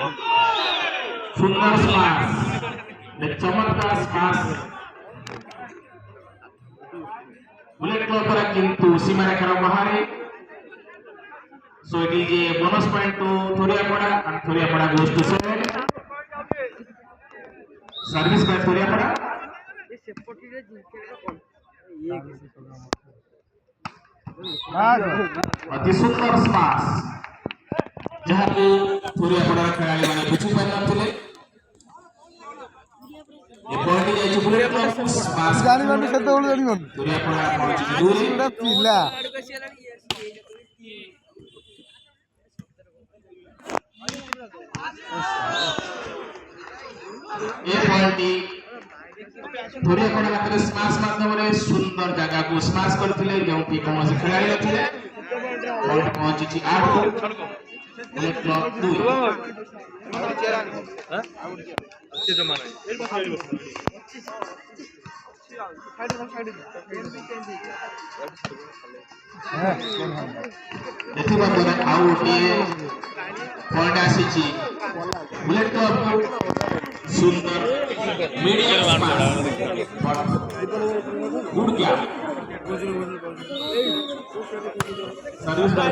सुंदर स्मास चमत्कार smash bullet club पर किंतु सीमा रेखार बाहर so it is a bonus point to Thoriyapada and Thoriyapada goes to seven service by Thoriyapada अति सुंदर स्मास जहां को थोरियापड़ा खिलाड़ी माने बुझी पार नथिले ये बॉडी जाई बुलेट क्लब स्मास जानी माने सेतेबेले जानी कोन थोरियापड़ा पहुंची दूरी पुरा पिला ये बॉडी थोरियापड़ा मात्र स्मास माध्यम रे सुंदर जगह को स्मास करथिले जेउटी कोनोसी खिलाड़ी नथिले बॉल पहुंची 8 को बुलेट क्लब 2 अच्छे जमाना देखिबा बोले आउट ये पॉइंट आसीची बुलेट क्लब सुंदर मीडियम गुड क्या सर्विस